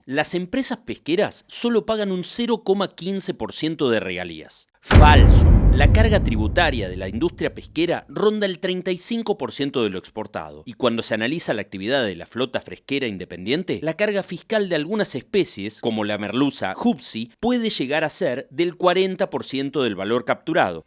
Las empresas pesqueras solo pagan un 0,15% de regalías. Falso. La carga tributaria de la industria pesquera ronda el 35% de lo exportado. Y cuando se analiza la actividad de la flota fresquera independiente, la carga fiscal de algunas especies, como la merluza hupsi, puede llegar a ser del 40% del valor capturado.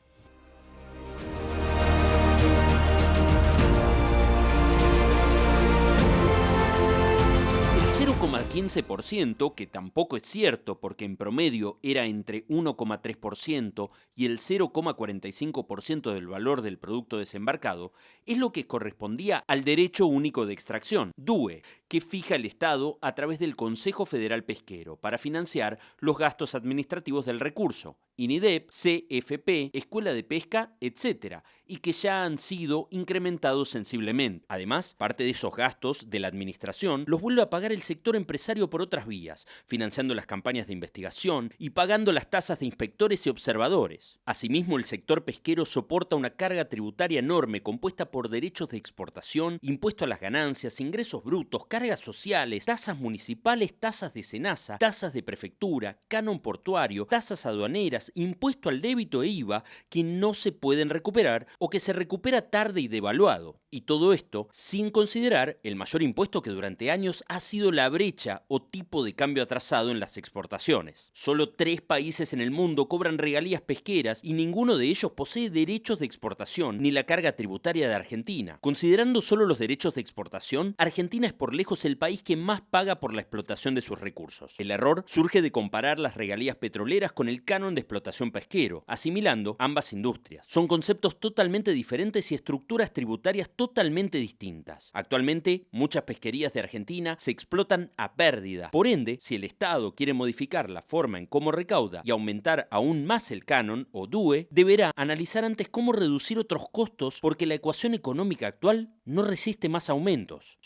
El 0,15%, que tampoco es cierto porque en promedio era entre 1,3% y el 0,45% del valor del producto desembarcado, es lo que correspondía al Derecho Único de Extracción, DUE, que fija el Estado a través del Consejo Federal Pesquero para financiar los gastos administrativos del recurso, INIDEP, CFP, Escuela de Pesca, etc., y que ya han sido incrementados sensiblemente. Además, parte de esos gastos de la administración los vuelve a pagar el sector empresario por otras vías, financiando las campañas de investigación y pagando las tasas de inspectores y observadores. Asimismo, el sector pesquero soporta una carga tributaria enorme compuesta por derechos de exportación, impuesto a las ganancias, ingresos brutos, cargas sociales, tasas municipales, tasas de SENASA, tasas de prefectura, canon portuario, tasas aduaneras, impuesto al débito e IVA que no se pueden recuperar o que se recupera tarde y devaluado. Y todo esto sin considerar el mayor impuesto que durante años ha sido la brecha o tipo de cambio atrasado en las exportaciones. Solo 3 países en el mundo cobran regalías pesqueras y ninguno de ellos posee derechos de exportación ni la carga tributaria de Argentina. Considerando solo los derechos de exportación, Argentina es por lejos el país que más paga por la explotación de sus recursos. El error surge de comparar las regalías petroleras con el canon de explotación pesquero, asimilando ambas industrias. Son conceptos totalmente diferentes y estructuras tributarias totalmente distintas. Actualmente, muchas pesquerías de Argentina se explotan a pérdida. Por ende, si el Estado quiere modificar la forma en cómo recauda y aumentar aún más el canon o DUE, deberá analizar antes cómo reducir otros costos porque la ecuación económica actual no resiste más aumentos.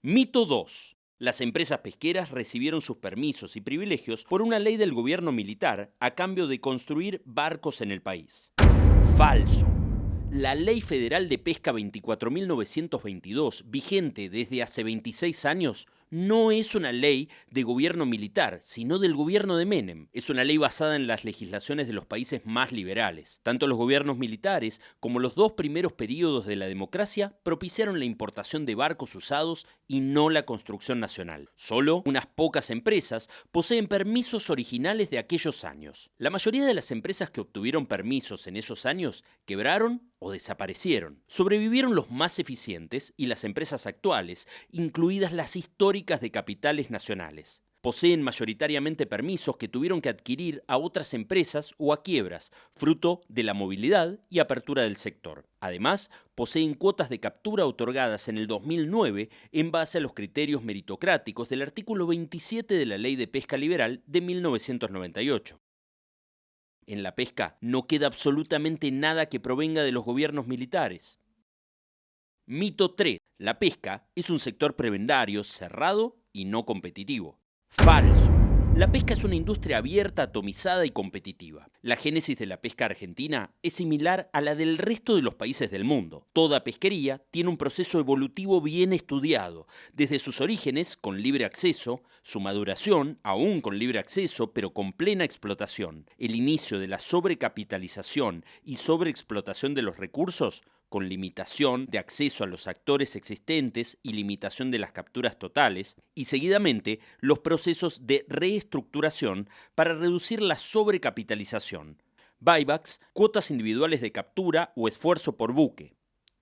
Mito 2. Las empresas pesqueras recibieron sus permisos y privilegios por una ley del gobierno militar a cambio de construir barcos en el país. Falso. La Ley Federal de Pesca 24.922, vigente desde hace 26 años, no es una ley de gobierno militar, sino del gobierno de Menem. Es una ley basada en las legislaciones de los países más liberales. Tanto los gobiernos militares como los 2 primeros períodos de la democracia propiciaron la importación de barcos usados y no la construcción nacional. Solo unas pocas empresas poseen permisos originales de aquellos años. La mayoría de las empresas que obtuvieron permisos en esos años quebraron o desaparecieron. Sobrevivieron los más eficientes y las empresas actuales, incluidas las históricas de capitales nacionales. Poseen mayoritariamente permisos que tuvieron que adquirir a otras empresas o a quiebras, fruto de la movilidad y apertura del sector. Además, poseen cuotas de captura otorgadas en el 2009 en base a los criterios meritocráticos del artículo 27 de la Ley de Pesca Liberal de 1998. En la pesca no queda absolutamente nada que provenga de los gobiernos militares. Mito 3. La pesca es un sector prebendario, cerrado y no competitivo. Falso. La pesca es una industria abierta, atomizada y competitiva. La génesis de la pesca argentina es similar a la del resto de los países del mundo. Toda pesquería tiene un proceso evolutivo bien estudiado, desde sus orígenes, con libre acceso, su maduración, aún con libre acceso, pero con plena explotación, el inicio de la sobrecapitalización y sobreexplotación de los recursos, con limitación de acceso a los actores existentes y limitación de las capturas totales, y seguidamente los procesos de reestructuración para reducir la sobrecapitalización, buybacks, cuotas individuales de captura o esfuerzo por buque.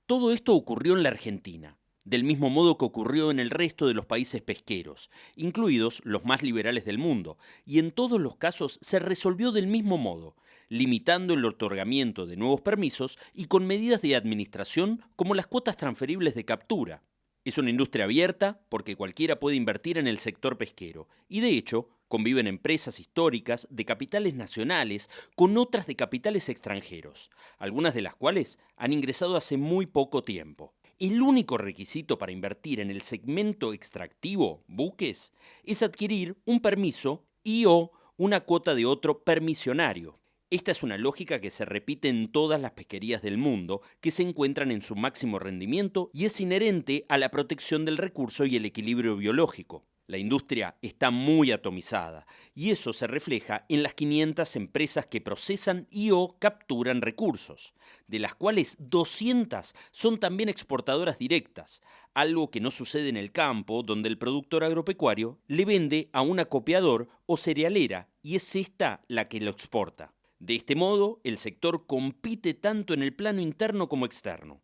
Todo esto ocurrió en la Argentina, del mismo modo que ocurrió en el resto de los países pesqueros, incluidos los más liberales del mundo, y en todos los casos se resolvió del mismo modo, limitando el otorgamiento de nuevos permisos y con medidas de administración como las cuotas transferibles de captura. Es una industria abierta porque cualquiera puede invertir en el sector pesquero y de hecho conviven empresas históricas de capitales nacionales con otras de capitales extranjeros, algunas de las cuales han ingresado hace muy poco tiempo. El único requisito para invertir en el segmento extractivo, buques, es adquirir un permiso y/o una cuota de otro permisionario. Esta es una lógica que se repite en todas las pesquerías del mundo que se encuentran en su máximo rendimiento y es inherente a la protección del recurso y el equilibrio biológico. La industria está muy atomizada y eso se refleja en las 500 empresas que procesan y/o capturan recursos, de las cuales 200 son también exportadoras directas, algo que no sucede en el campo, donde el productor agropecuario le vende a un acopiador o cerealera y es esta la que lo exporta. De este modo, el sector compite tanto en el plano interno como externo.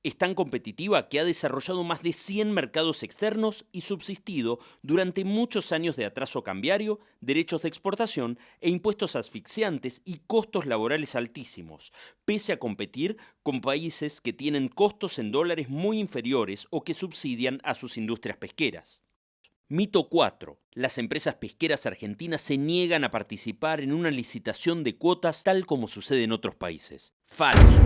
Es tan competitiva que ha desarrollado más de 100 mercados externos y subsistido durante muchos años de atraso cambiario, derechos de exportación e impuestos asfixiantes y costos laborales altísimos, pese a competir con países que tienen costos en dólares muy inferiores o que subsidian a sus industrias pesqueras. Mito 4. Las empresas pesqueras argentinas se niegan a participar en una licitación de cuotas tal como sucede en otros países. Falso.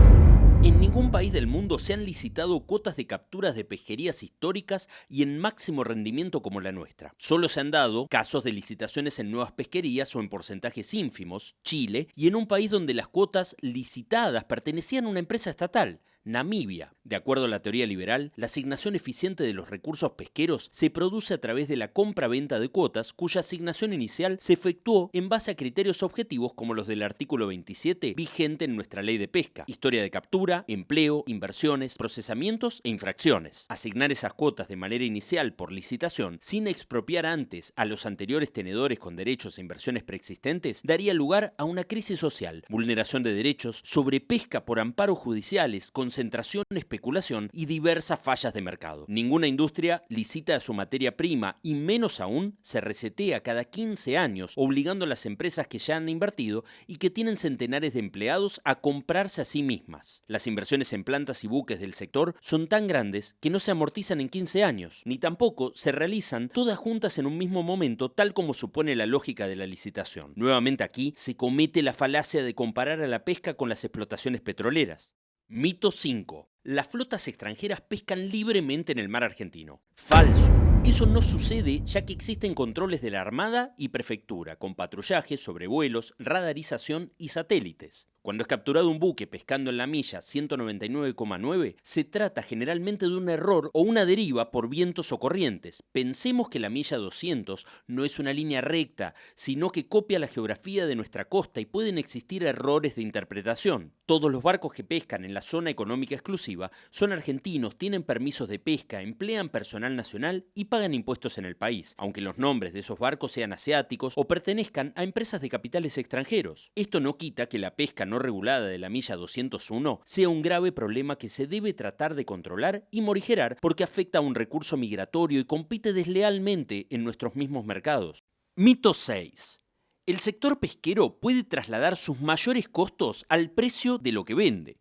En ningún país del mundo se han licitado cuotas de capturas de pesquerías históricas y en máximo rendimiento como la nuestra. Solo se han dado casos de licitaciones en nuevas pesquerías o en porcentajes ínfimos, Chile, y en un país donde las cuotas licitadas pertenecían a una empresa estatal, Namibia. De acuerdo a la teoría liberal, la asignación eficiente de los recursos pesqueros se produce a través de la compra-venta de cuotas, cuya asignación inicial se efectuó en base a criterios objetivos como los del artículo 27 vigente en nuestra ley de pesca: historia de captura, empleo, inversiones, procesamientos e infracciones. Asignar esas cuotas de manera inicial por licitación, sin expropiar antes a los anteriores tenedores con derechos e inversiones preexistentes, daría lugar a una crisis social, vulneración de derechos, sobrepesca por amparos judiciales, concentración, especulación y diversas fallas de mercado. Ninguna industria licita su materia prima y menos aún se resetea cada 15 años, obligando a las empresas que ya han invertido y que tienen centenares de empleados a comprarse a sí mismas. Las inversiones en plantas y buques del sector son tan grandes que no se amortizan en 15 años, ni tampoco se realizan todas juntas en un mismo momento, tal como supone la lógica de la licitación. Nuevamente aquí se comete la falacia de comparar a la pesca con las explotaciones petroleras. Mito 5. Las flotas extranjeras pescan libremente en el mar argentino. Falso. Eso no sucede, ya que existen controles de la Armada y Prefectura, con patrullaje, sobrevuelos, radarización y satélites. Cuando es capturado un buque pescando en la milla 199,9, se trata generalmente de un error o una deriva por vientos o corrientes. Pensemos que la milla 200 no es una línea recta, sino que copia la geografía de nuestra costa y pueden existir errores de interpretación. Todos los barcos que pescan en la zona económica exclusiva son argentinos, tienen permisos de pesca, emplean personal nacional y pagan impuestos en el país, aunque los nombres de esos barcos sean asiáticos o pertenezcan a empresas de capitales extranjeros. Esto no quita que la pesca no regulada de la milla 201 sea un grave problema que se debe tratar de controlar y morigerar porque afecta a un recurso migratorio y compite deslealmente en nuestros mismos mercados. Mito 6. El sector pesquero puede trasladar sus mayores costos al precio de lo que vende.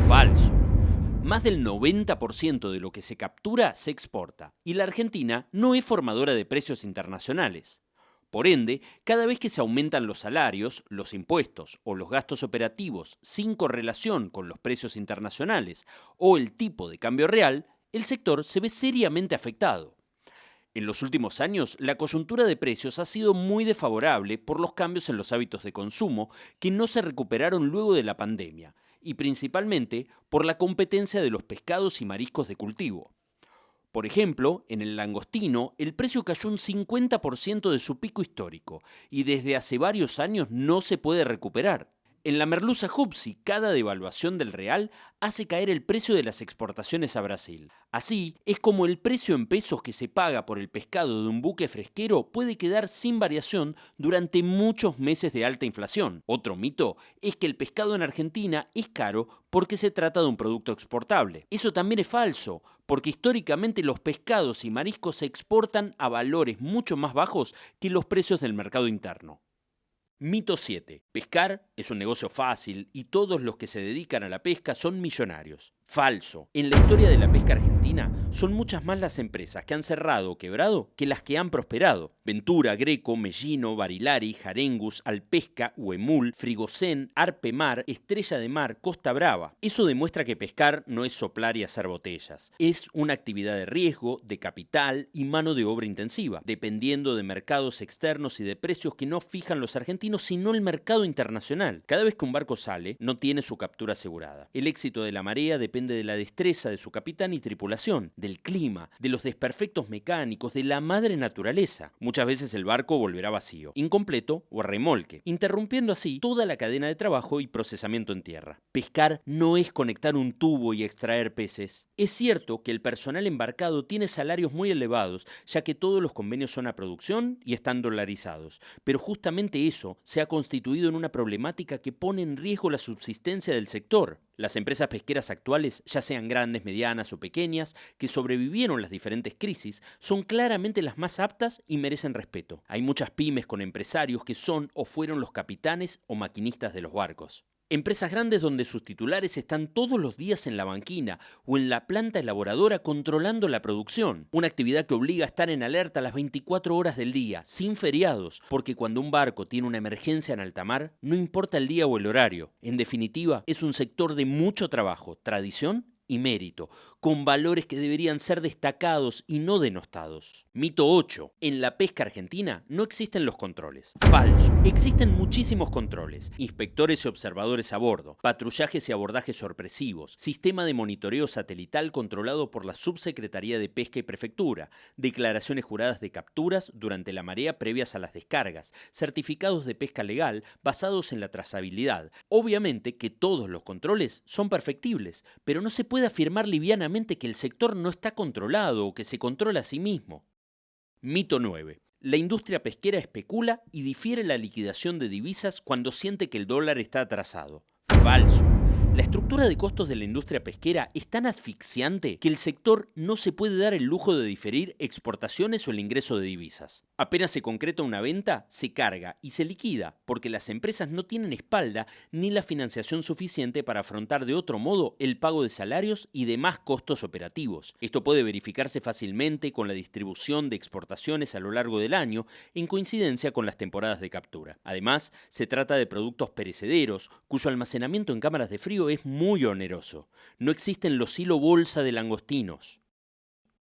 Falso. Más del 90% de lo que se captura se exporta, y la Argentina no es formadora de precios internacionales. Por ende, cada vez que se aumentan los salarios, los impuestos o los gastos operativos sin correlación con los precios internacionales o el tipo de cambio real, el sector se ve seriamente afectado. En los últimos años, la coyuntura de precios ha sido muy desfavorable por los cambios en los hábitos de consumo que no se recuperaron luego de la pandemia, y principalmente por la competencia de los pescados y mariscos de cultivo. Por ejemplo, en el langostino, el precio cayó un 50% de su pico histórico y desde hace varios años no se puede recuperar. En la merluza Hupsi, cada devaluación del real hace caer el precio de las exportaciones a Brasil. Así, es como el precio en pesos que se paga por el pescado de un buque fresquero puede quedar sin variación durante muchos meses de alta inflación. Otro mito es que el pescado en Argentina es caro porque se trata de un producto exportable. Eso también es falso, porque históricamente los pescados y mariscos se exportan a valores mucho más bajos que los precios del mercado interno. Mito 7. Pescar es un negocio fácil y todos los que se dedican a la pesca son millonarios. Falso. En la historia de la pesca argentina son muchas más las empresas que han cerrado o quebrado que las que han prosperado. Ventura, Greco, Mellino, Barilari, Jarengus, Alpesca, Huemul, Frigocén, Arpemar, Estrella de Mar, Costa Brava. Eso demuestra que pescar no es soplar y hacer botellas. Es una actividad de riesgo, de capital y mano de obra intensiva, dependiendo de mercados externos y de precios que no fijan los argentinos, sino el mercado internacional. Cada vez que un barco sale, no tiene su captura asegurada. El éxito de la marea depende depende de la destreza de su capitán y tripulación, del clima, de los desperfectos mecánicos, de la madre naturaleza. Muchas veces el barco volverá vacío, incompleto o a remolque, interrumpiendo así toda la cadena de trabajo y procesamiento en tierra. Pescar no es conectar un tubo y extraer peces. Es cierto que el personal embarcado tiene salarios muy elevados, ya que todos los convenios son a producción y están dolarizados, pero justamente eso se ha constituido en una problemática que pone en riesgo la subsistencia del sector. Las empresas pesqueras actuales, ya sean grandes, medianas o pequeñas, que sobrevivieron las diferentes crisis, son claramente las más aptas y merecen respeto. Hay muchas pymes con empresarios que son o fueron los capitanes o maquinistas de los barcos. Empresas grandes donde sus titulares están todos los días en la banquina o en la planta elaboradora controlando la producción. Una actividad que obliga a estar en alerta las 24 horas del día, sin feriados, porque cuando un barco tiene una emergencia en alta mar, no importa el día o el horario. En definitiva, es un sector de mucho trabajo, tradición y mérito, con valores que deberían ser destacados y no denostados. Mito 8. En la pesca argentina no existen los controles. Falso. Existen muchísimos controles. Inspectores y observadores a bordo, patrullajes y abordajes sorpresivos, sistema de monitoreo satelital controlado por la Subsecretaría de Pesca y Prefectura, declaraciones juradas de capturas durante la marea previas a las descargas, certificados de pesca legal basados en la trazabilidad. Obviamente que todos los controles son perfectibles, pero no se puede afirmar livianamente que el sector no está controlado o que se controla a sí mismo. Mito 9. La industria pesquera especula y difiere la liquidación de divisas cuando siente que el dólar está atrasado. Falso. La estructura de costos de la industria pesquera es tan asfixiante que el sector no se puede dar el lujo de diferir exportaciones o el ingreso de divisas. Apenas se concreta una venta, se carga y se liquida, porque las empresas no tienen espalda ni la financiación suficiente para afrontar de otro modo el pago de salarios y demás costos operativos. Esto puede verificarse fácilmente con la distribución de exportaciones a lo largo del año, en coincidencia con las temporadas de captura. Además, se trata de productos perecederos, cuyo almacenamiento en cámaras de frío es muy oneroso. No existen los hilo bolsa de langostinos.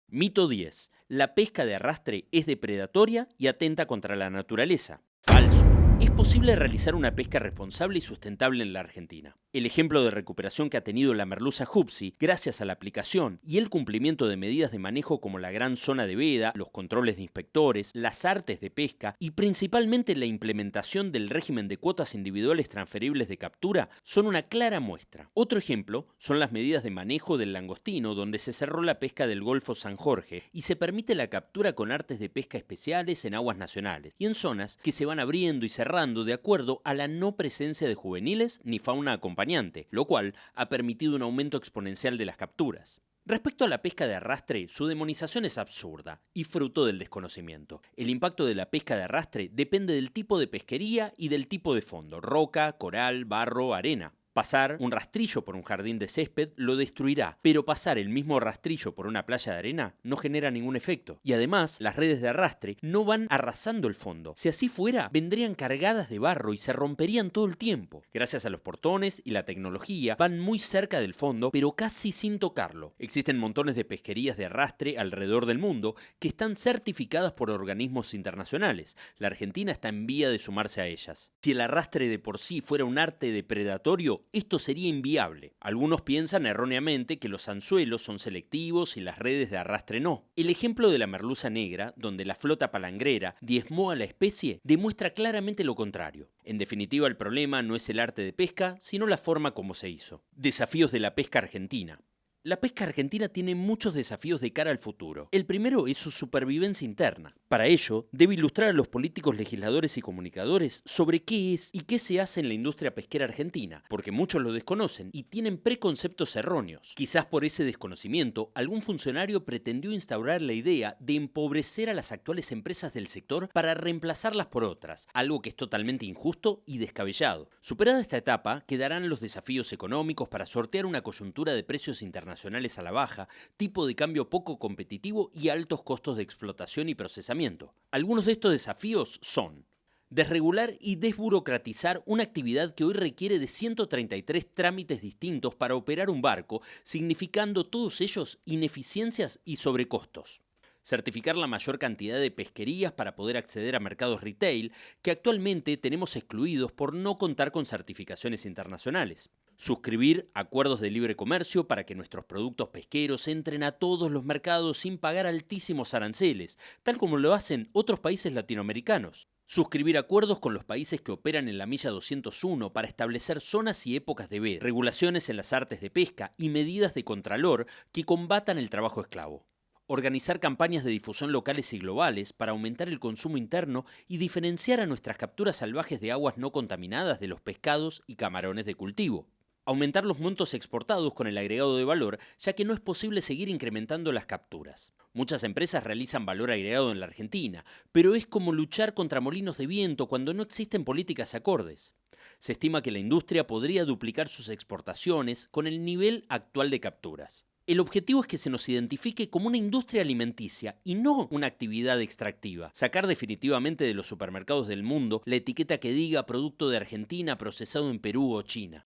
Mito 10. La pesca de arrastre es depredatoria y atenta contra la naturaleza. Falso. Es posible realizar una pesca responsable y sustentable en la Argentina. El ejemplo de recuperación que ha tenido la merluza Hupsi, gracias a la aplicación y el cumplimiento de medidas de manejo como la gran zona de veda, los controles de inspectores, las artes de pesca y principalmente la implementación del régimen de cuotas individuales transferibles de captura, son una clara muestra. Otro ejemplo son las medidas de manejo del langostino, donde se cerró la pesca del Golfo San Jorge y se permite la captura con artes de pesca especiales en aguas nacionales y en zonas que se van abriendo y cerrando de acuerdo a la no presencia de juveniles ni fauna acompañante, lo cual ha permitido un aumento exponencial de las capturas. Respecto a la pesca de arrastre, su demonización es absurda y fruto del desconocimiento. El impacto de la pesca de arrastre depende del tipo de pesquería y del tipo de fondo: roca, coral, barro, arena. Pasar un rastrillo por un jardín de césped lo destruirá, pero pasar el mismo rastrillo por una playa de arena no genera ningún efecto. Y además, las redes de arrastre no van arrasando el fondo. Si así fuera, vendrían cargadas de barro y se romperían todo el tiempo. Gracias a los portones y la tecnología, van muy cerca del fondo, pero casi sin tocarlo. Existen montones de pesquerías de arrastre alrededor del mundo que están certificadas por organismos internacionales. La Argentina está en vía de sumarse a ellas. Si el arrastre de por sí fuera un arte depredatorio, esto sería inviable. Algunos piensan erróneamente que los anzuelos son selectivos y las redes de arrastre no. El ejemplo de la merluza negra, donde la flota palangrera diezmó a la especie, demuestra claramente lo contrario. En definitiva, el problema no es el arte de pesca, sino la forma como se hizo. Desafíos de la pesca argentina. La pesca argentina tiene muchos desafíos de cara al futuro. El primero es su supervivencia interna. Para ello, debe ilustrar a los políticos, legisladores y comunicadores sobre qué es y qué se hace en la industria pesquera argentina, porque muchos lo desconocen y tienen preconceptos erróneos. Quizás por ese desconocimiento, algún funcionario pretendió instaurar la idea de empobrecer a las actuales empresas del sector para reemplazarlas por otras, algo que es totalmente injusto y descabellado. Superada esta etapa, quedarán los desafíos económicos para sortear una coyuntura de precios internacionales a la baja, tipo de cambio poco competitivo y altos costos de explotación y procesamiento. Algunos de estos desafíos son: desregular y desburocratizar una actividad que hoy requiere de 133 trámites distintos para operar un barco, significando todos ellos ineficiencias y sobrecostos. Certificar la mayor cantidad de pesquerías para poder acceder a mercados retail que actualmente tenemos excluidos por no contar con certificaciones internacionales. Suscribir acuerdos de libre comercio para que nuestros productos pesqueros entren a todos los mercados sin pagar altísimos aranceles, tal como lo hacen otros países latinoamericanos. Suscribir acuerdos con los países que operan en la milla 201 para establecer zonas y épocas de veda, regulaciones en las artes de pesca y medidas de contralor que combatan el trabajo esclavo. Organizar campañas de difusión locales y globales para aumentar el consumo interno y diferenciar a nuestras capturas salvajes de aguas no contaminadas de los pescados y camarones de cultivo. Aumentar los montos exportados con el agregado de valor, ya que no es posible seguir incrementando las capturas. Muchas empresas realizan valor agregado en la Argentina, pero es como luchar contra molinos de viento cuando no existen políticas acordes. Se estima que la industria podría duplicar sus exportaciones con el nivel actual de capturas. El objetivo es que se nos identifique como una industria alimenticia y no una actividad extractiva. Sacar definitivamente de los supermercados del mundo la etiqueta que diga producto de Argentina procesado en Perú o China.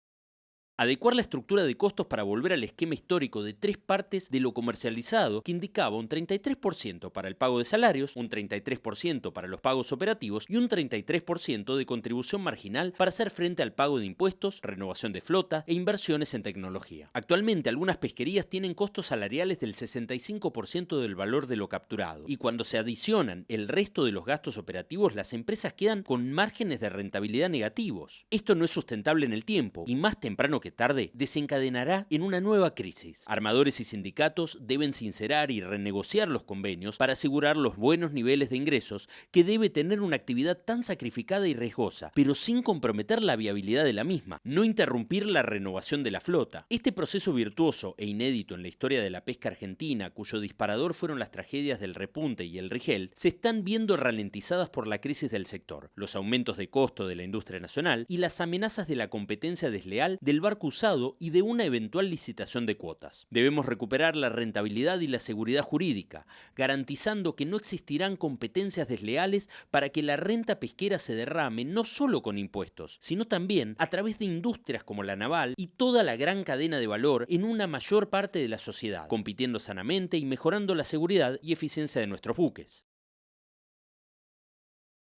Adecuar la estructura de costos para volver al esquema histórico de 3 partes de lo comercializado, que indicaba un 33% para el pago de salarios, un 33% para los pagos operativos y un 33% de contribución marginal para hacer frente al pago de impuestos, renovación de flota e inversiones en tecnología. Actualmente algunas pesquerías tienen costos salariales del 65% del valor de lo capturado, y cuando se adicionan el resto de los gastos operativos, las empresas quedan con márgenes de rentabilidad negativos. Esto no es sustentable en el tiempo, y más temprano que tarde desencadenará en una nueva crisis. Armadores y sindicatos deben sincerar y renegociar los convenios para asegurar los buenos niveles de ingresos que debe tener una actividad tan sacrificada y riesgosa, pero sin comprometer la viabilidad de la misma. No interrumpir la renovación de la flota. Este proceso virtuoso e inédito en la historia de la pesca argentina, cuyo disparador fueron las tragedias del Repunte y el Rigel, se están viendo ralentizadas por la crisis del sector, los aumentos de costo de la industria nacional y las amenazas de la competencia desleal del barco usado y de una eventual licitación de cuotas. Debemos recuperar la rentabilidad y la seguridad jurídica, garantizando que no existirán competencias desleales para que la renta pesquera se derrame no solo con impuestos, sino también a través de industrias como la naval y toda la gran cadena de valor en una mayor parte de la sociedad, compitiendo sanamente y mejorando la seguridad y eficiencia de nuestros buques.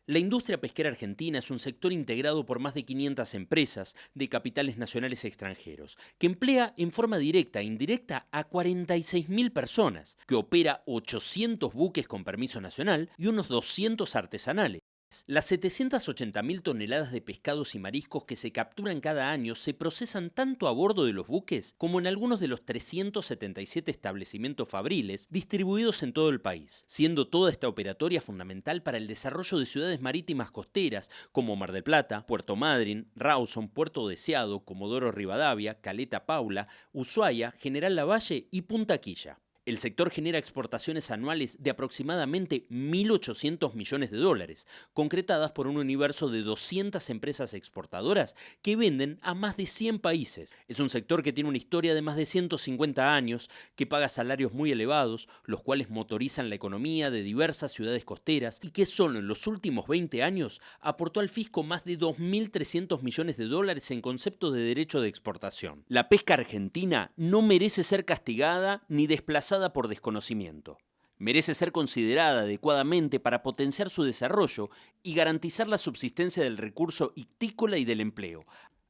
La industria pesquera argentina es un sector integrado por más de 500 empresas de capitales nacionales y extranjeros, que emplea en forma directa e indirecta a 46.000 personas, que opera 800 buques con permiso nacional y unos 200 artesanales. Las 780.000 toneladas de pescados y mariscos que se capturan cada año se procesan tanto a bordo de los buques como en algunos de los 377 establecimientos fabriles distribuidos en todo el país, siendo toda esta operatoria fundamental para el desarrollo de ciudades marítimas costeras como Mar del Plata, Puerto Madryn, Rawson, Puerto Deseado, Comodoro Rivadavia, Caleta Paula, Ushuaia, General Lavalle y Punta Quilla. El sector genera exportaciones anuales de aproximadamente 1.800 millones de dólares, concretadas por un universo de 200 empresas exportadoras que venden a más de 100 países. Es un sector que tiene una historia de más de 150 años, que paga salarios muy elevados, los cuales motorizan la economía de diversas ciudades costeras y que solo en los últimos 20 años aportó al fisco más de 2.300 millones de dólares en concepto de derecho de exportación. La pesca argentina no merece ser castigada ni desplazada por desconocimiento. Merece ser considerada adecuadamente para potenciar su desarrollo y garantizar la subsistencia del recurso ictícola y del empleo,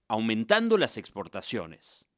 aumentando las exportaciones.